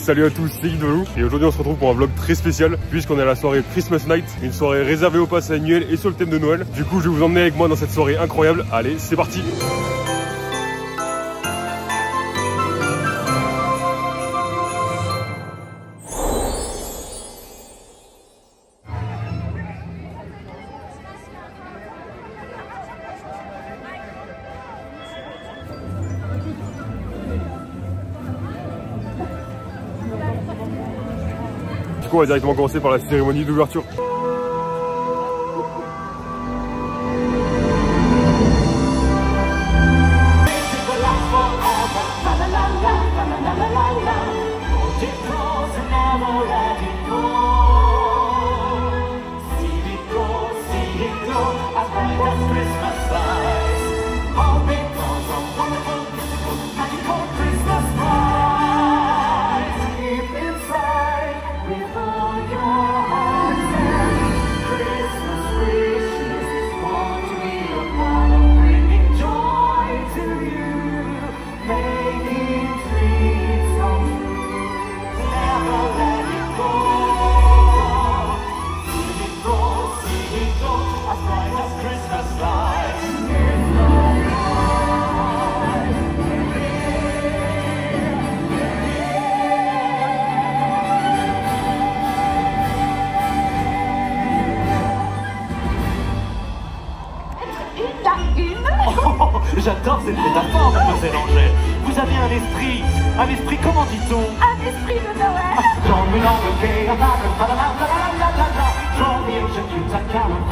Salut à tous, c'est Guido et aujourd'hui on se retrouve pour un vlog très spécial puisqu'on est à la soirée Christmas Night, une soirée réservée au pass annuel et sur le thème de Noël. Du coup je vais vous emmener avec moi dans cette soirée incroyable. Allez, c'est parti. Du coup on va directement commencer par la cérémonie d'ouverture. J'adore cette métaphore, mademoiselle Angèle. Vous avez un esprit, comment dit-on? Un esprit de Noël. Dans le mélange de gay, dans le je tue ta carole,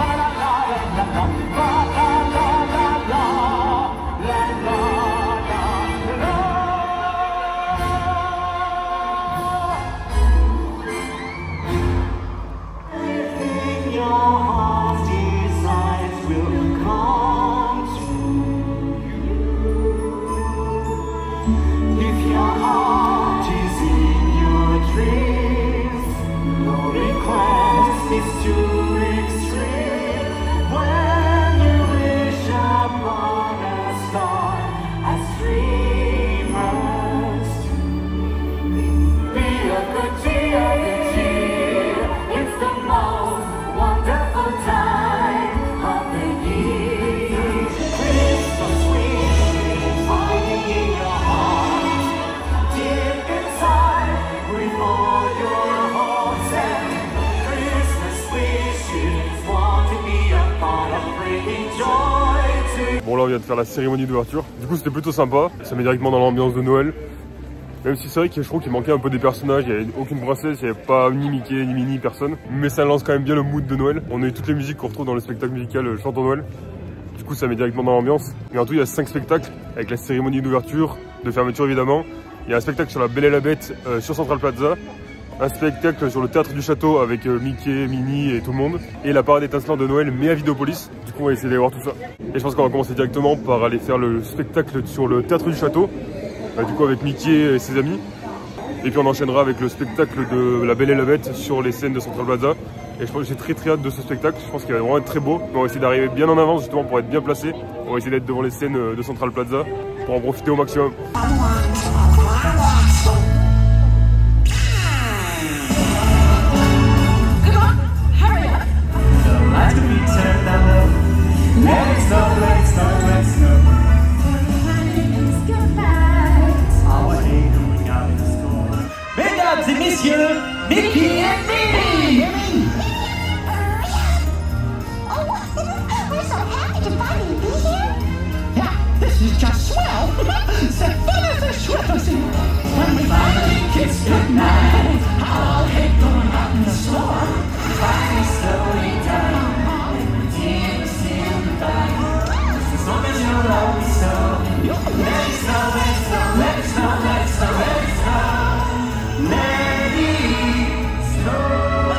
Bon là on vient de faire la cérémonie d'ouverture, du coup c'était plutôt sympa, ça met directement dans l'ambiance de Noël. Même si c'est vrai que je trouve qu'il manquait un peu des personnages, il n'y avait aucune princesse, il n'y avait pas ni Mickey, ni Minnie, personne. Mais ça lance quand même bien le mood de Noël. On a eu toutes les musiques qu'on retrouve dans le spectacle musical Chantons Noël. Du coup ça met directement dans l'ambiance. Et en tout il y a 5 spectacles, avec la cérémonie d'ouverture, de fermeture évidemment. Il y a un spectacle sur la Belle et la Bête sur Central Plaza. Un spectacle sur le théâtre du château avec Mickey, Minnie et tout le monde. Et la parade étincelante de Noël mais à Vidéopolis. Du coup on va essayer d'aller voir tout ça. Et je pense qu'on va commencer directement par aller faire le spectacle sur le théâtre du château. Du coup avec Mickey et ses amis. Et puis on enchaînera avec le spectacle de la Belle et la Bête sur les scènes de Central Plaza. Et je pense que j'ai très hâte de ce spectacle. Je pense qu'il va vraiment être très beau. On va essayer d'arriver bien en avance justement pour être bien placé. On va essayer d'être devant les scènes de Central Plaza pour en profiter au maximum. Mesdames et messieurs, Mickey et Minnie! Oh, we're so happy to finally be here. Yeah, this is just swell. C'est fun as a swell. When we finally kiss goodnight, I'll hate going out in the store. Finally slowly down, tears in the back. As long as you love me so, let it snow, let it snow, let it snow, let it snow, let it snow. Let it snow.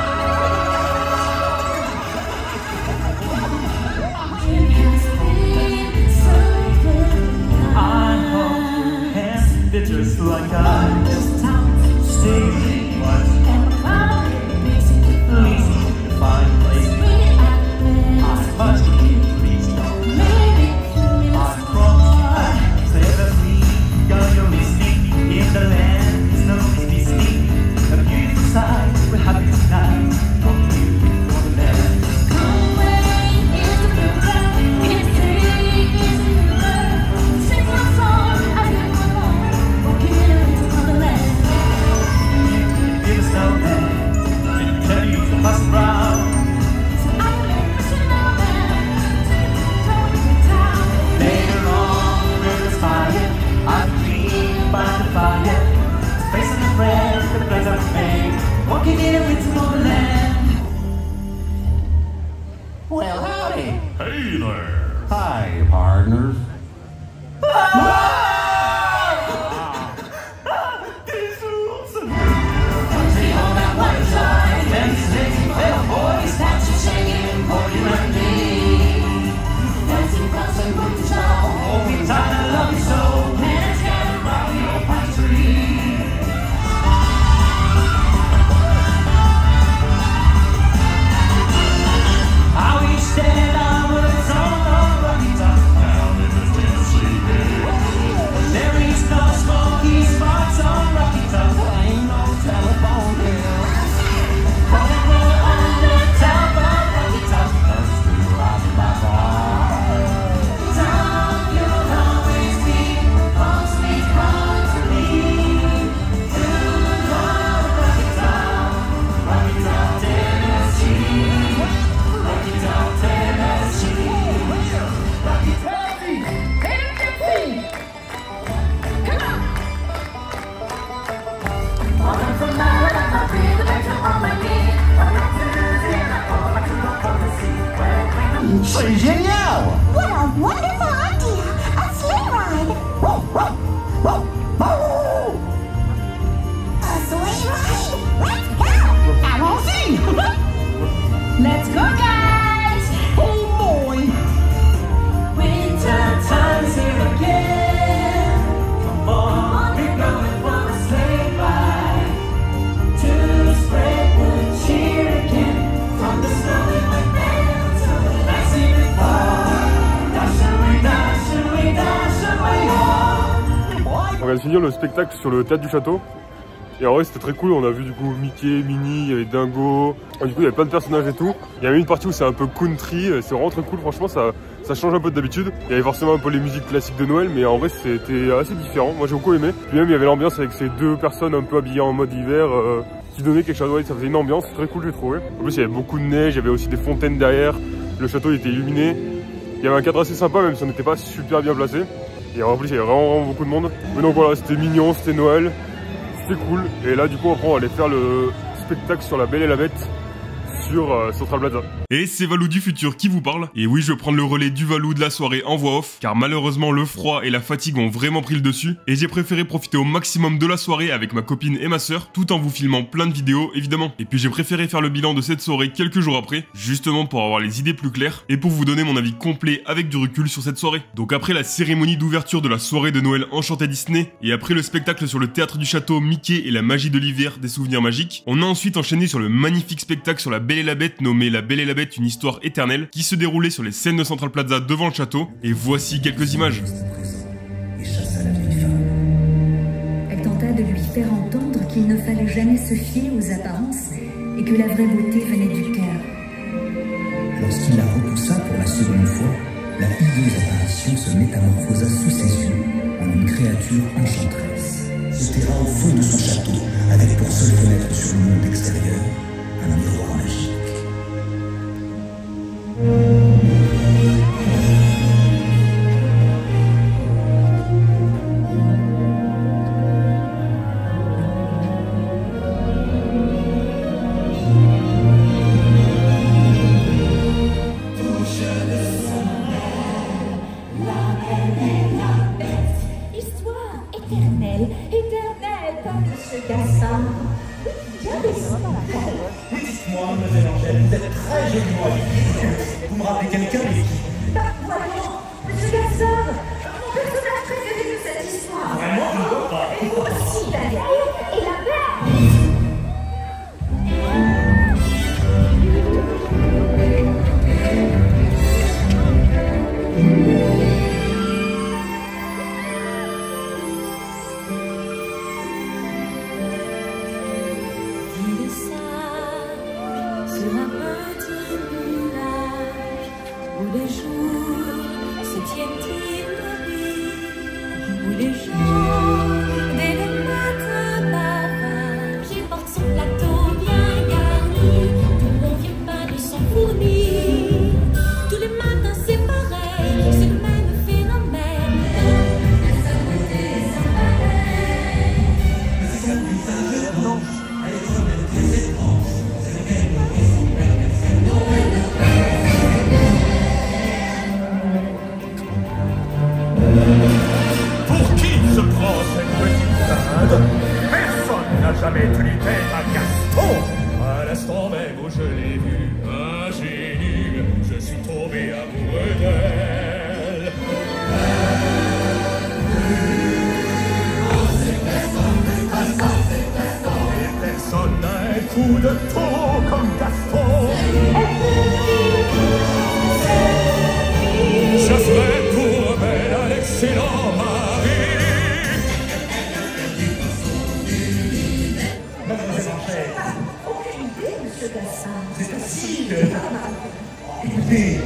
spread the pleasant fame, walking in a winter wonderland. Well, howdy. Hey there. Hi, partners. C'est génial! What a wonderful idea! A sleigh ride! A sleigh ride? Let's go! Allons-y! Let's go, guys! Oh boy! Winter time's here again. Come on, we're going for a sleigh ride to spread the cheer again from the snowy white band to the lassie before. Dash away, dash away home. On vient de finir le spectacle sur le théâtre du château. Et en vrai c'était très cool, on a vu du coup Mickey, Minnie, il y avait Dingo, et du coup il y avait plein de personnages et tout. Il y avait une partie où c'est un peu country, c'est vraiment très cool, franchement ça change un peu d'habitude. Il y avait forcément un peu les musiques classiques de Noël, mais en vrai c'était assez différent, moi j'ai beaucoup aimé. Puis même il y avait l'ambiance avec ces deux personnes un peu habillées en mode hiver, qui donnait quelque chose, ouais, ça faisait une ambiance très cool j'ai trouvé. En plus il y avait beaucoup de neige, il y avait aussi des fontaines derrière, le château il était illuminé. Il y avait un cadre assez sympa même si on n'était pas super bien placé. Et en plus il y avait vraiment beaucoup de monde. Mais donc voilà, c'était mignon, c'était Noël. C'était cool. Et là du coup après on va aller faire le spectacle sur la Belle et la Bête sur Central Plaza. Et c'est Valou du futur qui vous parle. Et oui, je vais prendre le relais du Valou de la soirée en voix off, car malheureusement le froid et la fatigue ont vraiment pris le dessus. Et j'ai préféré profiter au maximum de la soirée avec ma copine et ma sœur, tout en vous filmant plein de vidéos évidemment. Et puis j'ai préféré faire le bilan de cette soirée quelques jours après, justement pour avoir les idées plus claires, et pour vous donner mon avis complet avec du recul sur cette soirée. Donc après la cérémonie d'ouverture de la soirée de Noël enchantée Disney, et après le spectacle sur le théâtre du château Mickey et la magie de l'hiver des souvenirs magiques, on a ensuite enchaîné sur le magnifique spectacle sur la Belle et la Bête nommé La Belle et la Bête, une histoire éternelle, qui se déroulait sur les scènes de Central Plaza devant le château, et voici quelques images. Et chassa la vieille femme. Elle tenta de lui faire entendre qu'il ne fallait jamais se fier aux apparences et que la vraie beauté venait du cœur. Lorsqu'il la repoussa pour la seconde fois, la hideuse apparition se métamorphosa sous ses yeux en une créature enchanteresse. Se terra au fond de son château, avec pour seule fenêtre sur le monde extérieur un miroir magique. Dites-moi, mademoiselle Angèle, vous êtes très joliment habillée. Vous me rappelez quelqu'un, mais qui? Voyons, Monsieur Gassard, mon personnage préféré de cette histoire. Vraiment, je ne vois pas. Et vous aussi, d'ailleurs. Et la bête. Sur un petit nuage où les jours se tiennent immobiles, où les jours dès le matin jamais tenu tête à Gaston. À l'instant même où je l'ai vu, ingénue, je suis tombé amoureux d'elle. Et personne n'a un coup de taux comme Gaston. Je serai pour elle un excellent mari. Mademoiselle Angèle. Aucune idée, monsieur Gassin. C'est facile. Écoutez.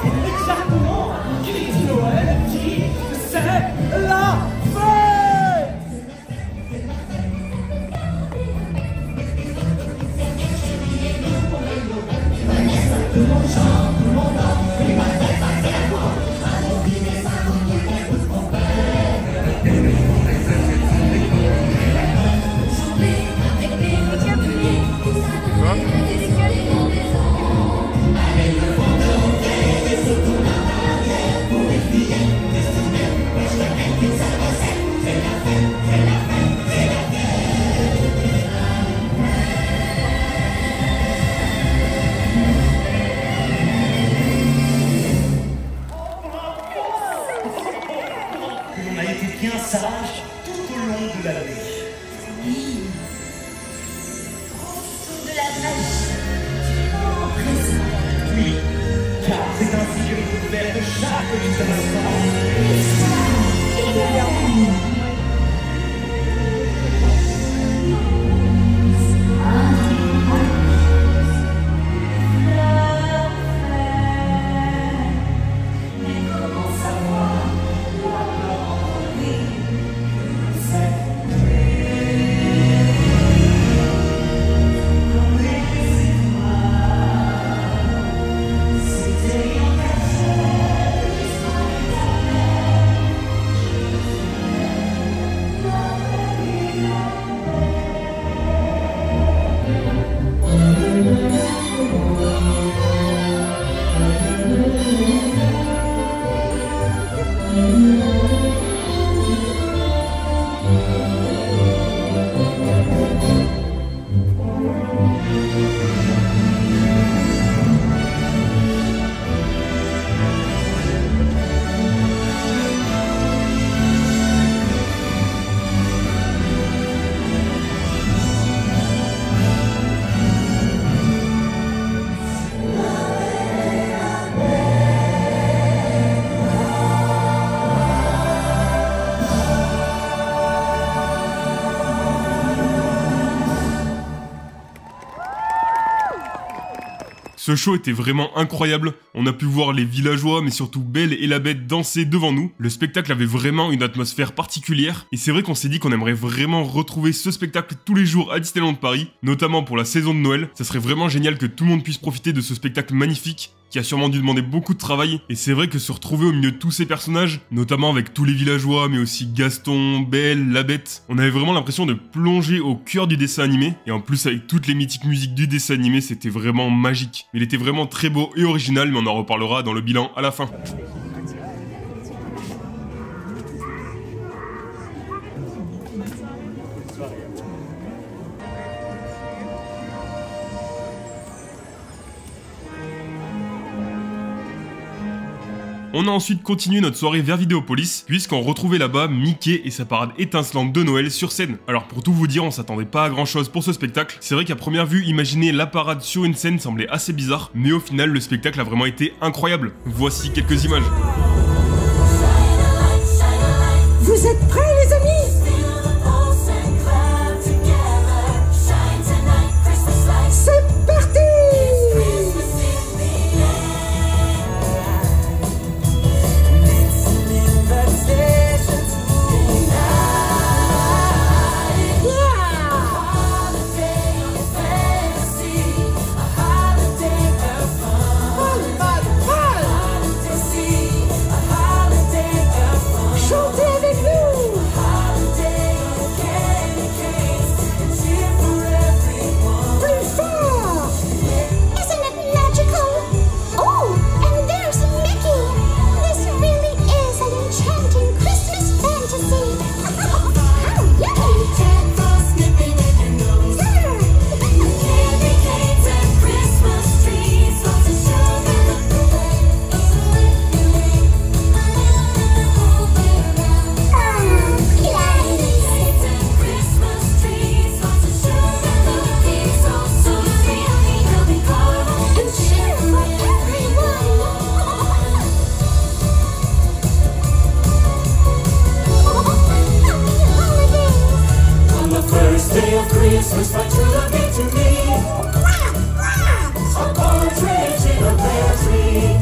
Exactement. Qui dit Noël dit que c'est la fête. On a été bien sage tout au long de la nuit. Oui. Profitons de la magie du moment présent. Oui, car c'est ainsi que les couverts de chaque instant. Ce show était vraiment incroyable, on a pu voir les villageois mais surtout Belle et la Bête danser devant nous. Le spectacle avait vraiment une atmosphère particulière et c'est vrai qu'on s'est dit qu'on aimerait vraiment retrouver ce spectacle tous les jours à Disneyland Paris, notamment pour la saison de Noël. Ça serait vraiment génial que tout le monde puisse profiter de ce spectacle magnifique qui a sûrement dû demander beaucoup de travail, et c'est vrai que se retrouver au milieu de tous ces personnages, notamment avec tous les villageois, mais aussi Gaston, Belle, la Bête, on avait vraiment l'impression de plonger au cœur du dessin animé, et en plus avec toutes les mythiques musiques du dessin animé, c'était vraiment magique. Il était vraiment très beau et original, mais on en reparlera dans le bilan à la fin. On a ensuite continué notre soirée vers Vidéopolis, puisqu'on retrouvait là-bas Mickey et sa parade étincelante de Noël sur scène. Alors pour tout vous dire, on s'attendait pas à grand chose pour ce spectacle. C'est vrai qu'à première vue, imaginer la parade sur une scène semblait assez bizarre, mais au final, le spectacle a vraiment été incroyable. Voici quelques images. Vous êtes prêts, les amis? C'est parti! Christmas, but you look into me. A partridge in a pear tree.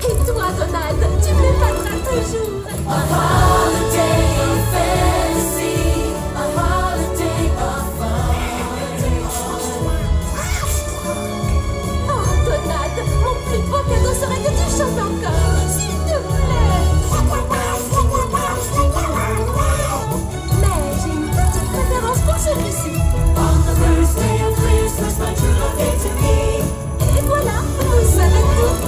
Et toi, Donald, tu m'épateras toujours. A holiday of fantasy, a holiday of fun. Oh, Donald, mon plus beau cadeau serait que tu chantes encore, s'il te plaît. Mais j'ai une petite préférence pour celui-ci. On the first day of Christmas, my true love gave to me. Et voilà, vous savez tout.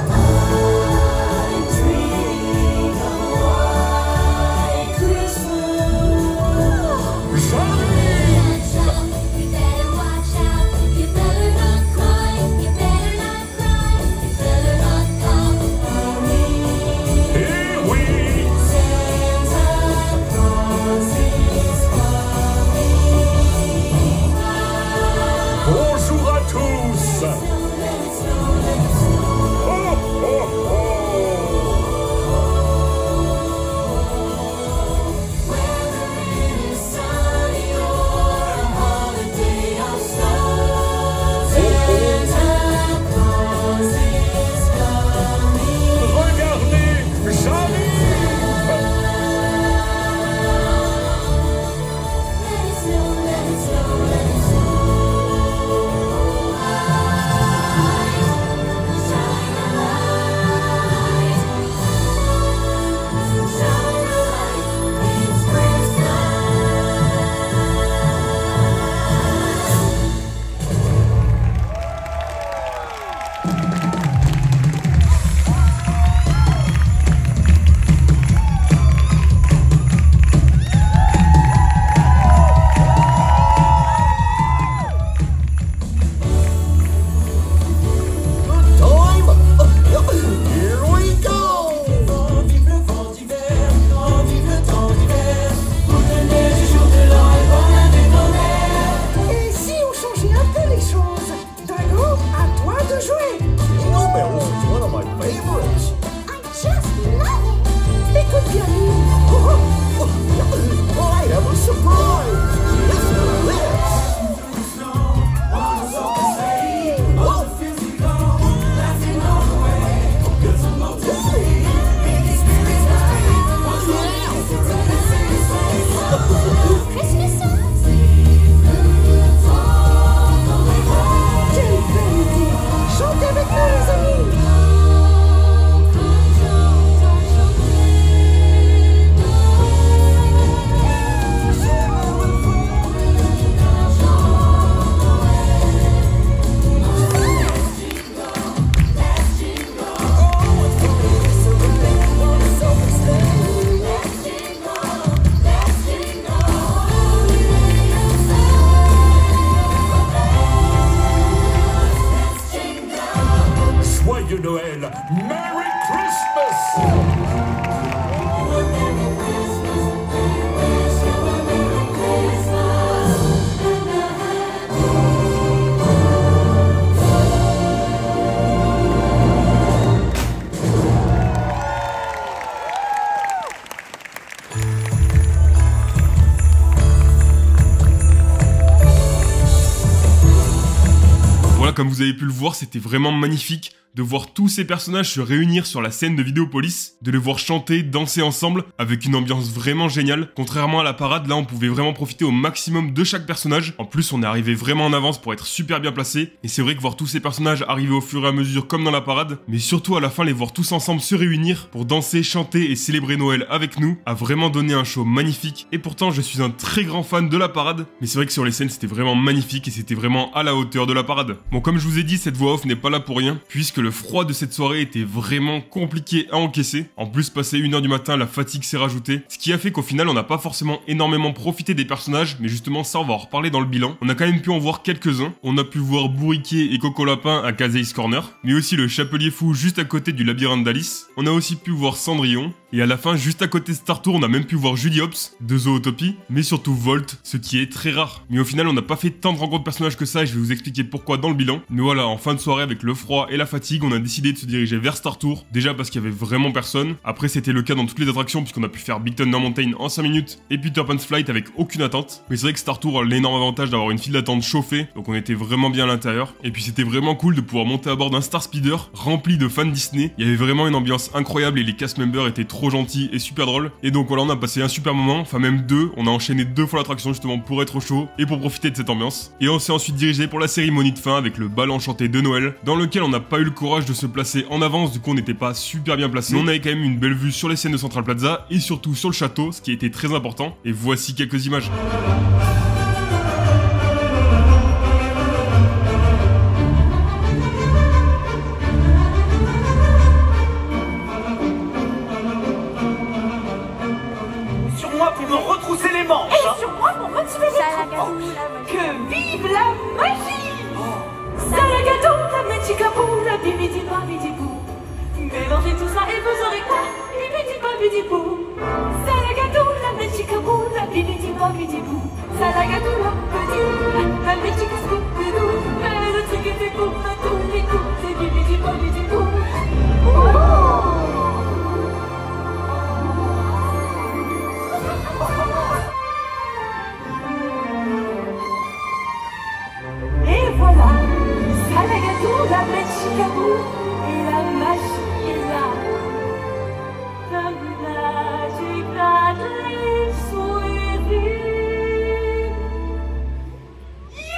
I dream of a white Christmas. You better watch out. You better not cry. You better not cry. You better not come for me. Here we Santa Claus is coming. bonjour à tous. Oh, oh, oh. Whether it is sunny or a holiday of snow, Santa Claus is coming. Regardez, j'arrive. Let it snow, let it snow, let it snow. Shine a light, shine a light, it's Christmas. Here we go! Vive le vent d'hiver, vive le temps d'hiver, pour le neige et jour de l'an et bonne année nos mères. Et si on changeait un peu les choses? Dino, à toi de jouer. Blueberries is one of my favorites. I just love it. Écoute bien, Lou. I have a surprise. Listen to this. Christmas songs. Quelle belle idée. Chantez avec nous, les amis. Joyeux Noël. Merry Christmas. Voilà, comme vous avez pu le voir, c'était vraiment magnifique de voir tous ces personnages se réunir sur la scène de Vidéopolis, de les voir chanter, danser ensemble, avec une ambiance vraiment géniale. Contrairement à la parade, là on pouvait vraiment profiter au maximum de chaque personnage. En plus, on est arrivé vraiment en avance pour être super bien placé. Et c'est vrai que voir tous ces personnages arriver au fur et à mesure comme dans la parade, mais surtout à la fin les voir tous ensemble se réunir pour danser, chanter et célébrer Noël avec nous, a vraiment donné un show magnifique. Et pourtant, je suis un très grand fan de la parade, mais c'est vrai que sur les scènes c'était vraiment magnifique et c'était vraiment à la hauteur de la parade. Bon, comme je vous ai dit, cette voix off n'est pas là pour rien, puisque le froid de cette soirée était vraiment compliqué à encaisser. En plus, passé 1h du matin, la fatigue s'est rajoutée, ce qui a fait qu'au final, on n'a pas forcément énormément profité des personnages, mais justement ça, on va en reparler dans le bilan. On a quand même pu en voir quelques-uns. On a pu voir Bourriquet et Coco Lapin à Caseis Corner, mais aussi le Chapelier Fou juste à côté du labyrinthe d'Alice. On a aussi pu voir Cendrillon, et à la fin, juste à côté de Star Tour, on a même pu voir Judy Hopps de Zootopie, mais surtout Volt, ce qui est très rare. Mais au final, on n'a pas fait tant de rencontres personnages que ça, et je vais vous expliquer pourquoi dans le bilan. Mais voilà, en fin de soirée, avec le froid et la fatigue, fatigue, on a décidé de se diriger vers Star Tour. Déjà parce qu'il y avait vraiment personne. Après, c'était le cas dans toutes les attractions puisqu'on a pu faire Big Thunder Mountain en 5 minutes et Peter Pan's Flight avec aucune attente. Mais c'est vrai que Star Tour a l'énorme avantage d'avoir une file d'attente chauffée, donc on était vraiment bien à l'intérieur. Et puis c'était vraiment cool de pouvoir monter à bord d'un Star Speeder rempli de fans Disney. Il y avait vraiment une ambiance incroyable et les cast members étaient trop gentils et super drôles. Et donc voilà, on a passé un super moment, enfin même deux. On a enchaîné 2 fois l'attraction justement pour être au chaud et pour profiter de cette ambiance. Et on s'est ensuite dirigé pour la cérémonie de fin avec le bal enchanté de Noël, dans lequel on n'a pas eu le courage de se placer en avance, du coup on n'était pas super bien placé. Mais on avait quand même une belle vue sur les scènes de Central Plaza et surtout sur le château, ce qui a été très important. Et voici quelques images. Sur moi pour me retrousser les manches. Et sur moi pour motiver les troupes. Que vive la magie! Salagato, la mechicabou, la bibidi-babidi-bou. Mélangez tout ça et vous aurez quoi? Bibidi-babidi-bou. Salagato, la mechicabou, la bibidi-babidi-bou. Salagato, la petit, la mechicabou, mais le truc était pour à tous les coups, c'est bibidi-babidi-bou. Et voilà, Salagato, la Mechicabou, et la magie est là. The magic that lives within you.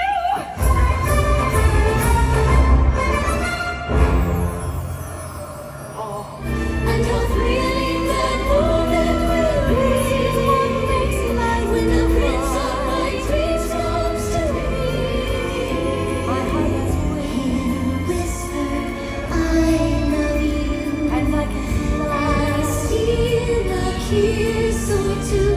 And you're feeling that moment is what makes it light when the prince of my dreams comes to me. My heart has whisper, I love you, And I can fly. I steal a kiss or two.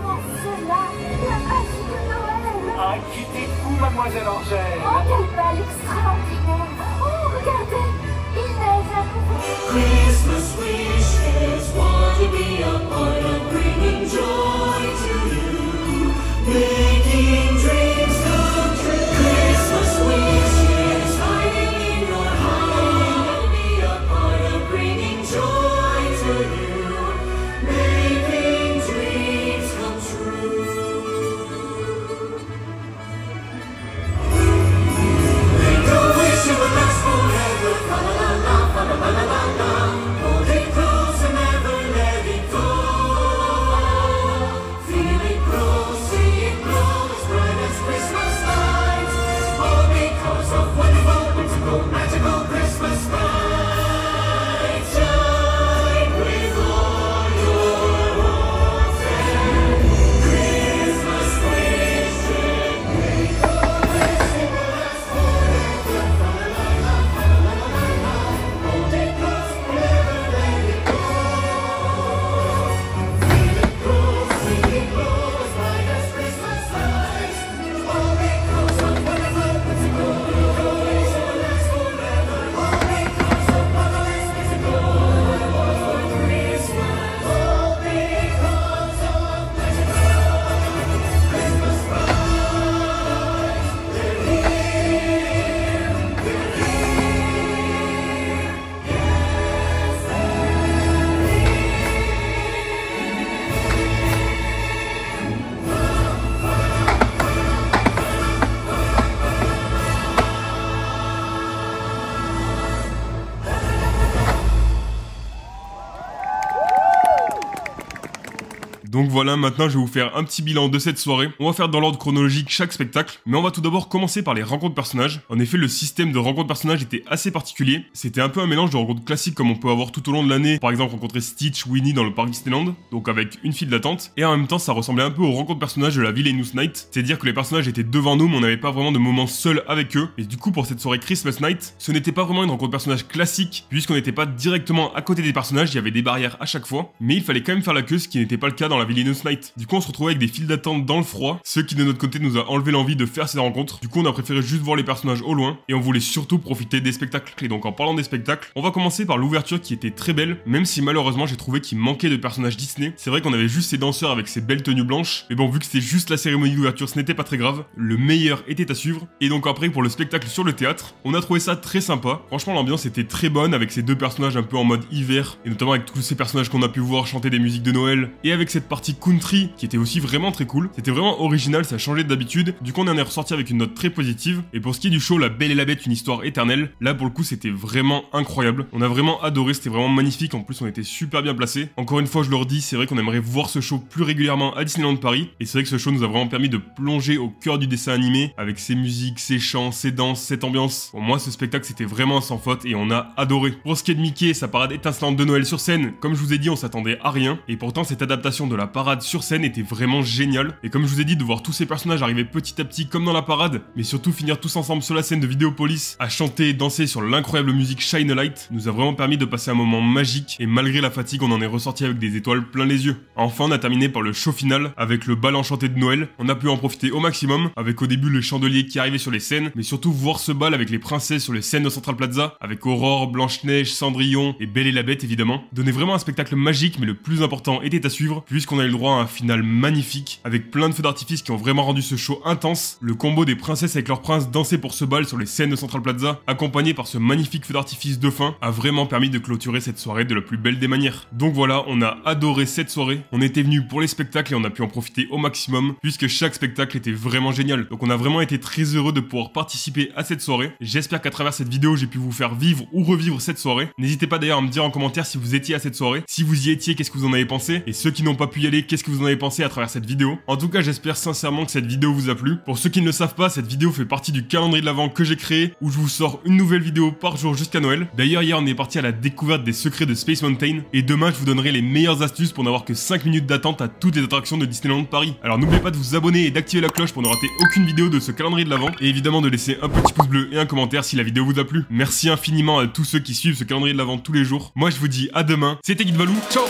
Oh, c'est là, la magie de Noël. Ah, quittez-vous, mademoiselle Angèle. Oh, quel bal extraordinaire. Oh, regardez, il neige à nouveau. Christmas wishes want to be a part of bringing joy to you, making dreams come true. Christmas wishes hiding in your heart, be a part of bringing joy to you, making dreams come true. Make a wish it will last forever. Fa la la la, fa la la la la. Hold it close and never let it go. Feel it grow, see it glow as bright as Christmas lights. All because of wonderful, whimsical, magical Christmas night. Shine with all your warmth and Christmas wishes. Make a wish it will last forever. Fa la la la, fa la la la la. Hold it close, never let it go. Feel it grow, see it glow as bright as Christmas lights. All because of wonderful, whimsical, wish it will last forever. All because of marvelous, mystical, Christmas. All because of magical Christmas lights. They're here, yes, Donc voilà, maintenant je vais vous faire un petit bilan de cette soirée. On va faire dans l'ordre chronologique chaque spectacle, mais on va tout d'abord commencer par les rencontres personnages. En effet, le système de rencontres personnages était assez particulier. C'était un peu un mélange de rencontres classiques comme on peut avoir tout au long de l'année. Par exemple, rencontrer Stitch, Winnie dans le parc Disneyland, donc avec une file d'attente. Et en même temps, ça ressemblait un peu aux rencontres personnages de la Villainous Night. C'est-à-dire que les personnages étaient devant nous, mais on n'avait pas vraiment de moment seul avec eux. Et du coup, pour cette soirée Christmas Night, ce n'était pas vraiment une rencontre personnage classique, puisqu'on n'était pas directement à côté des personnages, il y avait des barrières à chaque fois. Mais il fallait quand même faire la queue, ce qui n'était pas le cas dans la la Villainous Night. Du coup on se retrouvait avec des files d'attente dans le froid, ce qui de notre côté nous a enlevé l'envie de faire ces rencontres. Du coup on a préféré juste voir les personnages au loin et on voulait surtout profiter des spectacles. Et donc en parlant des spectacles, on va commencer par l'ouverture qui était très belle, même si malheureusement j'ai trouvé qu'il manquait de personnages Disney. C'est vrai qu'on avait juste ces danseurs avec ces belles tenues blanches, mais bon vu que c'était juste la cérémonie d'ouverture ce n'était pas très grave, le meilleur était à suivre. Et donc après pour le spectacle sur le théâtre, on a trouvé ça très sympa. Franchement l'ambiance était très bonne avec ces deux personnages un peu en mode hiver, et notamment avec tous ces personnages qu'on a pu voir chanter des musiques de Noël, et avec cette partie country qui était aussi vraiment très cool. C'était vraiment original, ça changeait d'habitude. Du coup on en est ressorti avec une note très positive. Et pour ce qui est du show La Belle et la Bête, une histoire éternelle, là pour le coup c'était vraiment incroyable. On a vraiment adoré, c'était vraiment magnifique, en plus on était super bien placés. Encore une fois je le redis, c'est vrai qu'on aimerait voir ce show plus régulièrement à Disneyland Paris, et c'est vrai que ce show nous a vraiment permis de plonger au cœur du dessin animé, avec ses musiques, ses chants, ses danses, cette ambiance. Pour moi ce spectacle c'était vraiment sans faute et on a adoré. Pour ce qui est de Mickey, sa parade étincelante de Noël sur scène, comme je vous ai dit on s'attendait à rien, et pourtant cette adaptation de la parade sur scène était vraiment géniale. Et comme je vous ai dit, de voir tous ces personnages arriver petit à petit comme dans la parade, mais surtout finir tous ensemble sur la scène de Vidéopolis à chanter et danser sur l'incroyable musique Shine a Light, nous a vraiment permis de passer un moment magique, et malgré la fatigue on en est ressorti avec des étoiles plein les yeux. Enfin on a terminé par le show final avec le bal enchanté de Noël. On a pu en profiter au maximum, avec au début les chandeliers qui arrivaient sur les scènes, mais surtout voir ce bal avec les princesses sur les scènes de Central Plaza, avec Aurore, Blanche-Neige, Cendrillon et Belle et la Bête évidemment. Donnait vraiment un spectacle magique, mais le plus important était à suivre, puisqu'on a eu le droit à un final magnifique, avec plein de feux d'artifice qui ont vraiment rendu ce show intense. Le combo des princesses avec leurs princes danser pour ce bal sur les scènes de Central Plaza, accompagné par ce magnifique feu d'artifice de fin, a vraiment permis de clôturer cette soirée de la plus belle des manières. Donc voilà, on a adoré cette soirée, on était venus pour les spectacles et on a pu en profiter au maximum, puisque chaque spectacle était vraiment génial. Donc on a vraiment été très heureux de pouvoir participer à cette soirée. J'espère qu'à travers cette vidéo j'ai pu vous faire vivre ou revivre cette soirée. N'hésitez pas d'ailleurs à me dire en commentaire si vous étiez à cette soirée, si vous y étiez, qu'est-ce que vous en avez pensé, et ceux qui n'ont pas pu y aller, qu'est-ce que vous en avez pensé à travers cette vidéo. En tout cas j'espère sincèrement que cette vidéo vous a plu. Pour ceux qui ne le savent pas, cette vidéo fait partie du calendrier de l'Avent que j'ai créé, où je vous sors une nouvelle vidéo par jour jusqu'à Noël. D'ailleurs hier on est parti à la découverte des secrets de Space Mountain, et demain je vous donnerai les meilleures astuces pour n'avoir que 5 minutes d'attente à toutes les attractions de Disneyland Paris. Alors n'oubliez pas de vous abonner et d'activer la cloche pour ne rater aucune vidéo de ce calendrier de l'Avent, et évidemment de laisser un petit pouce bleu et un commentaire si la vidéo vous a plu. Merci infiniment à tous ceux qui suivent ce calendrier de l'Avent tous les jours. Moi je vous dis à demain, c'était Guide Valou, ciao.